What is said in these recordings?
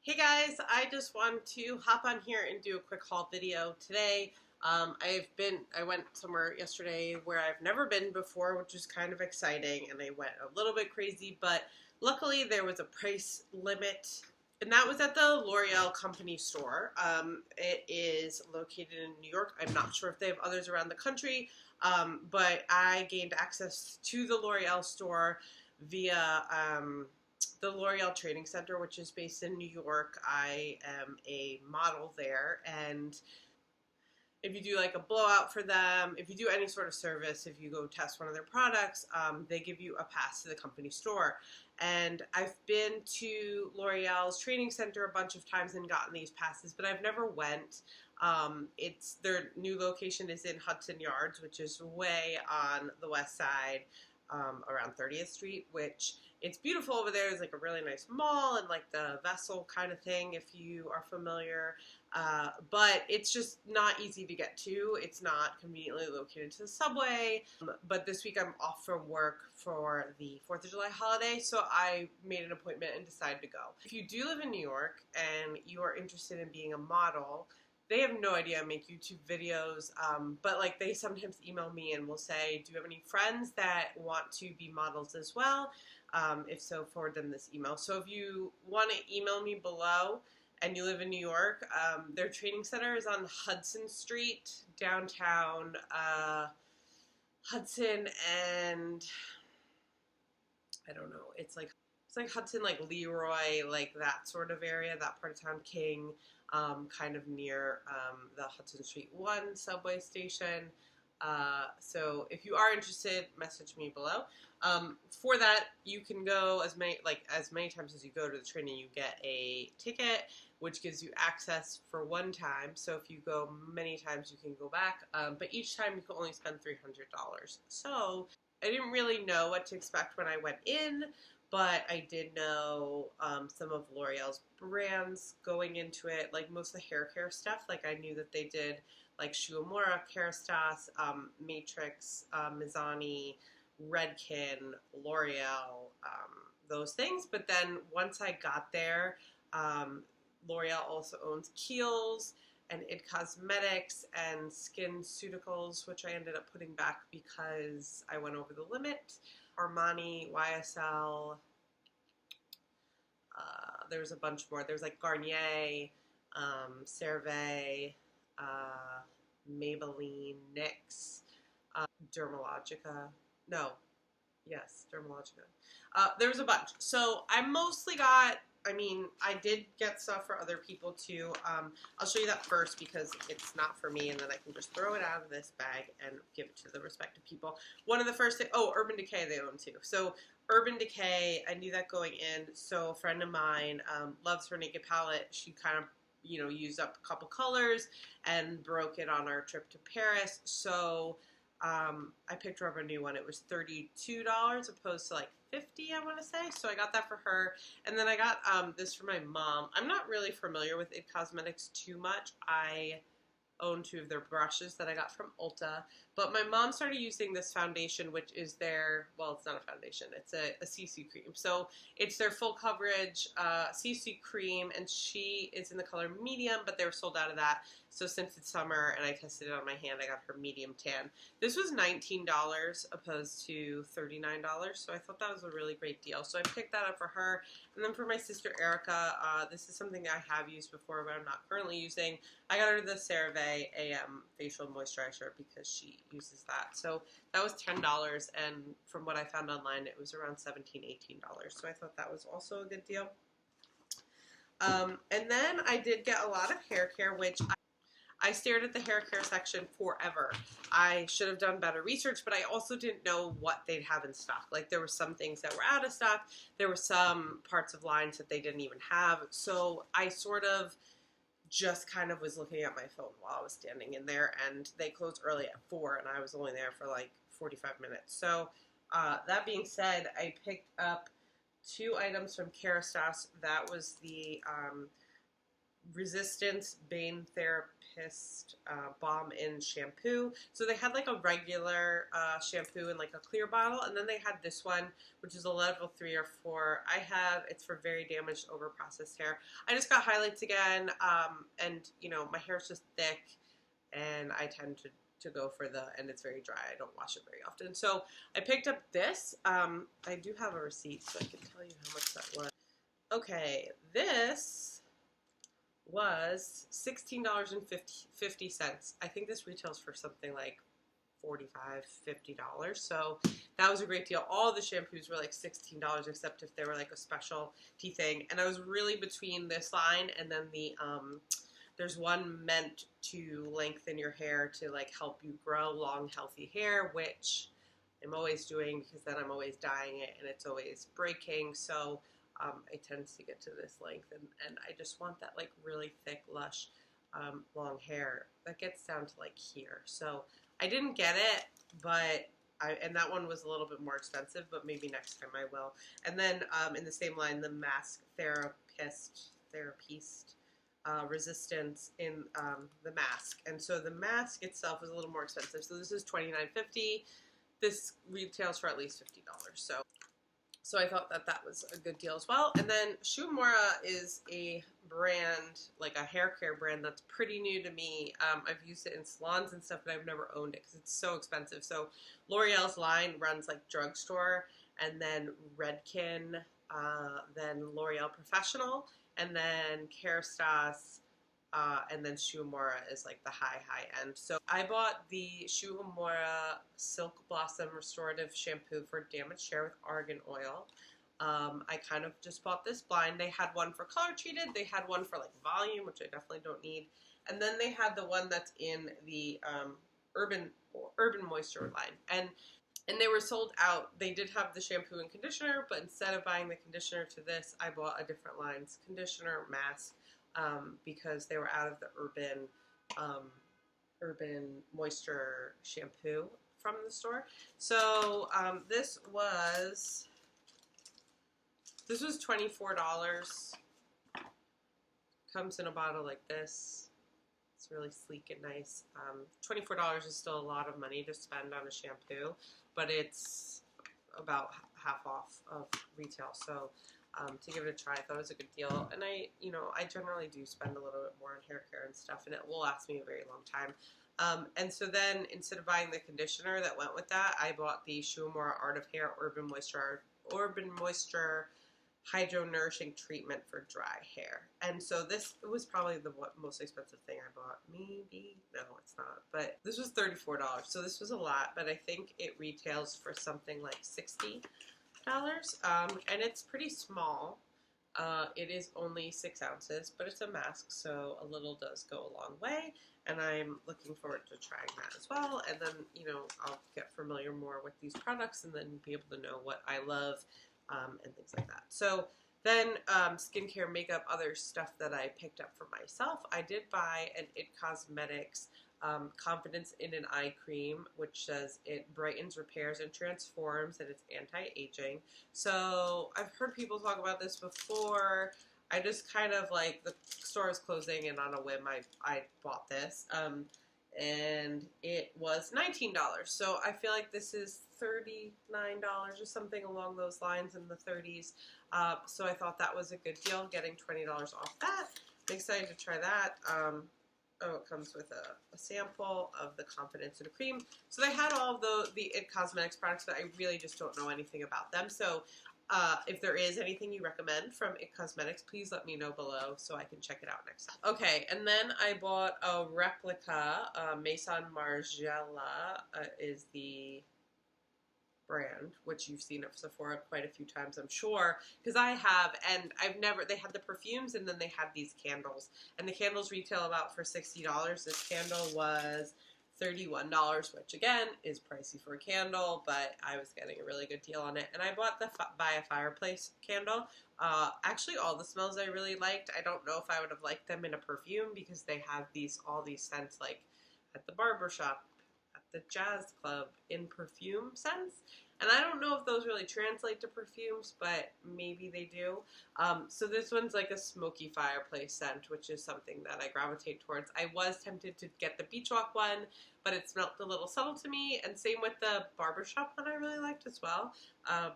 Hey guys, I just want to hop on here and do a quick haul video today. I went somewhere yesterday where I've never been before, which is kind of exciting, and I went a little bit crazy, but luckily there was a price limit, and that was at the L'Oreal company store. It is located in New York. I'm not sure if they have others around the country, but I gained access to the L'Oreal store via the L'Oreal Training Center, which is based in New York. I am a model there, and if you do like a blowout for them, if you do any sort of service, if you go test one of their products, they give you a pass to the company store. And I've been to L'Oreal's training center a bunch of times and gotten these passes, but I've never went. It's their new location is in Hudson Yards, which is way on the west side, around 30th Street, which it's beautiful over there. There's like a really nice mall and like the Vessel kind of thing, if you are familiar. But it's just not easy to get to. It's not conveniently located to the subway. But this week I'm off from work for the 4th of July holiday, so I made an appointment and decided to go. If you do live in New York and you are interested in being a model, they have no idea I make YouTube videos, but like they sometimes email me and will say, do you have any friends that want to be models as well? If so, forward them this email. So if you want to email me below and you live in New York, their training center is on Hudson Street, downtown Hudson, and I don't know, it's like Hudson, like Leroy, like that sort of area, that part of town, King, kind of near the Hudson Street 1 subway station. So if you are interested, message me below. For that, you can go as many times as you go to the training. You get a ticket, which gives you access for one time. So if you go many times, you can go back. But each time you can only spend $300. So I didn't really know what to expect when I went in, but I did know some of L'Oreal's brands going into it, like most of the hair care stuff. Like I knew that they did like Shu Uemura, Kerastase, Matrix, Mizani, Redken, L'Oreal, those things. But then once I got there, L'Oreal also owns Kiehls and It Cosmetics and SkinCeuticals, which I ended up putting back because I went over the limit. Armani, YSL, there's a bunch more. There's like Garnier, CeraVe, Maybelline, NYX, Dermalogica. No, yes, Dermalogica. There was a bunch. So I mostly got, I did get stuff for other people too. I'll show you that first because it's not for me, and then I can just throw it out of this bag and give it to the respective people. One of the first things, oh, Urban Decay they own too. So Urban Decay, I knew that going in. So a friend of mine loves her Naked palette. She kind of, used up a couple colors and broke it on our trip to Paris. So I picked her up a new one. It was $32 opposed to like $50, I want to say. So I got that for her. And then I got this for my mom. I'm not really familiar with It Cosmetics too much. I own two of their brushes that I got from Ulta. But my mom started using this foundation, which is their, well, it's not a foundation. It's a CC cream. So it's their full coverage CC cream, and she is in the color medium, but they were sold out of that. So since it's summer and I tested it on my hand, I got her medium tan. This was $19 opposed to $39, so I thought that was a really great deal. So I picked that up for her. And then for my sister Erica, this is something I have used before, but I'm not currently using. I got her the CeraVe AM facial moisturizer because she uses that. So that was $10, and from what I found online, it was around $17, $18. So I thought that was also a good deal. And then I did get a lot of hair care, which I stared at the hair care section forever. I should have done better research, but I also didn't know what they'd have in stock. Like there were some things that were out of stock. There were some parts of lines that they didn't even have. So I sort of just kind of was looking at my phone while I was standing in there, and they closed early at 4, and I was only there for like 45 minutes. So that being said, I picked up 2 items from Kerastase. That was the Resistance Bane Therapist Balm in Shampoo. So they had like a regular shampoo in like a clear bottle, and then they had this one, which is a level 3 or 4. It's for very damaged, over processed hair. I just got highlights again, and you know, my hair's just thick, and I tend to go for and it's very dry. I don't wash it very often. So I picked up this. I do have a receipt, so I can tell you how much that was. Okay, this was $16.50. I think this retails for something like $45, $50. So that was a great deal. All the shampoos were like $16, except if they were like a specialty thing. And I was really between this line and then there's one meant to lengthen your hair to like help you grow long, healthy hair, which I'm always doing because then I'm always dyeing it and it's always breaking. So I tend to get to this length, and I just want that like really thick, lush, long hair that gets down to like here. So I didn't get it, but and that one was a little bit more expensive, but maybe next time I will. And then in the same line, the Mask Therapist Resistance in the mask. And so the mask itself is a little more expensive. So this is $29.50. This retails for at least $50. So I thought that was a good deal as well. And then Shu Uemura is a brand, like a hair care brand that's pretty new to me. I've used it in salons and stuff, but I've never owned it because it's so expensive. So L'Oreal's line runs like drugstore, and then Redken, then L'Oreal Professional, and then Kerastase, and then Shu Uemura is like the high end. So I bought the Shu Uemura Silk Blossom Restorative Shampoo for damaged hair with argan oil. I kind of just bought this blind. They had one for color treated. They had one for like volume, which I definitely don't need. And then they had the one that's in the Urban Moisture line. And they were sold out. They did have the shampoo and conditioner, but instead of buying the conditioner to this, I bought a different line's conditioner, mask, because they were out of the Urban Moisture shampoo from the store. So this was $24. Comes in a bottle like this. It's really sleek and nice. $24 is still a lot of money to spend on a shampoo, but it's about half off of retail. So to give it a try, I thought it was a good deal. And I generally do spend a little bit more on hair care and stuff, and it will last me a very long time. And so then, instead of buying the conditioner that went with that, I bought the Shu Uemura Art of Hair Urban Moisture Hydro Nourishing Treatment for Dry Hair. And so this was probably the most expensive thing I bought. Maybe. No, it's not. But this was $34. So this was a lot, but I think it retails for something like $60. And it's pretty small. It is only 6 ounces, but it's a mask, so a little does go a long way. And I'm looking forward to trying that as well. And then, I'll get familiar more with these products and then be able to know what I love and things like that. So then skincare, makeup, other stuff that I picked up for myself. I did buy an It Cosmetics Confidence in an Eye Cream, which says it brightens, repairs, and transforms, and it's anti-aging. So I've heard people talk about this before. I just kind of like, the store is closing, and on a whim, I bought this. And it was $19. So I feel like this is $39 or something along those lines, in the 30s. So I thought that was a good deal, getting $20 off that. I'm excited to try that. It comes with a sample of the Confidence in a Cream. So they had all of the It Cosmetics products, but I really just don't know anything about them. So if there is anything you recommend from It Cosmetics, please let me know below so I can check it out next time. Okay, and then I bought a replica. Maison Margiela is the brand, which you've seen at Sephora quite a few times, I'm sure, because I have, and they had the perfumes, and then they had these candles, and the candles retail about for $60. This candle was $31, which again is pricey for a candle, but I was getting a really good deal on it. And I bought the By a Fireplace candle. Actually, all the smells I really liked. I don't know if I would have liked them in a perfume, because they have all these scents, like at the barbershop, at the jazz club, in perfume scents. And I don't know if those really translate to perfumes, but maybe they do. So this one's like a smoky fireplace scent, which is something that I gravitate towards. I was tempted to get the Beach Walk one, but it smelled a little subtle to me. And same with the barbershop one I really liked as well.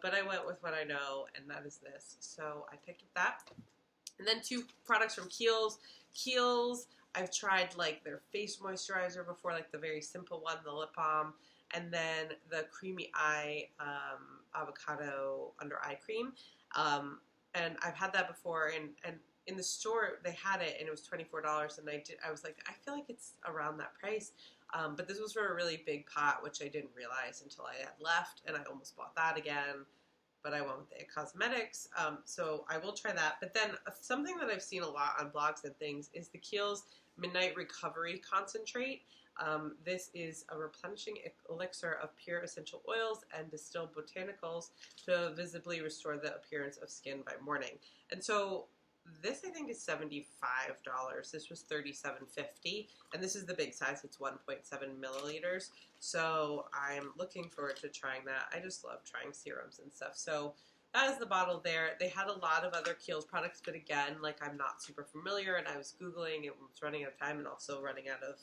But I went with what I know, and that is this. So I picked up that. And then 2 products from Kiehls. Kiehls, I've tried like their face moisturizer before, like the very simple one, the lip balm, and then the Creamy Eye Avocado Under Eye Cream. And I've had that before, and in the store they had it, and it was $24, and I was like, I feel like it's around that price. But this was for a really big pot, which I didn't realize until I had left, and I almost bought that again. But I went with the Cosmetics, so I will try that. But then something that I've seen a lot on blogs and things is the Kiehls Midnight Recovery Concentrate. This is a replenishing elixir of pure essential oils and distilled botanicals to visibly restore the appearance of skin by morning. And so this I think is $75. This was $37.50, and this is the big size. It's 1.7 milliliters. So I'm looking forward to trying that. I just love trying serums and stuff. So that is the bottle there. They had a lot of other Kiehls products, but again, like I'm not super familiar, and I was Googling and was running out of time and also running out of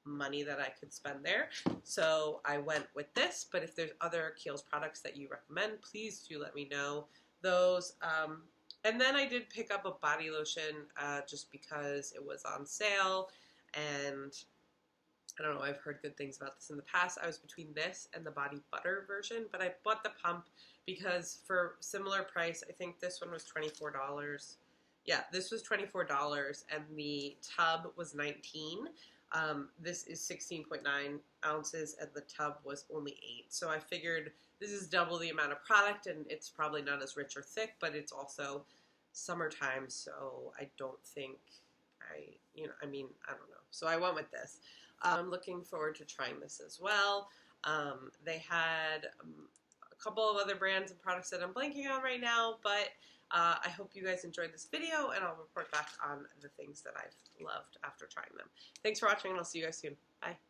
money that I could spend there. So I went with this, but if there's other Kiehls products that you recommend, please do let me know those. And then I did pick up a body lotion just because it was on sale, and I don't know, I've heard good things about this in the past. I was between this and the body butter version, but I bought the pump because for similar price, I think this one was $24. Yeah, this was $24, and the tub was $19. This is 16.9 ounces, and the tub was only 8. So I figured this is double the amount of product, and it's probably not as rich or thick, but it's also summertime, so I don't think I don't know. So I went with this. I'm looking forward to trying this as well. They had a couple of other brands and products that I'm blanking on right now, but I hope you guys enjoyed this video, and I'll report back on the things that I've loved after trying them. Thanks for watching, and I'll see you guys soon. Bye.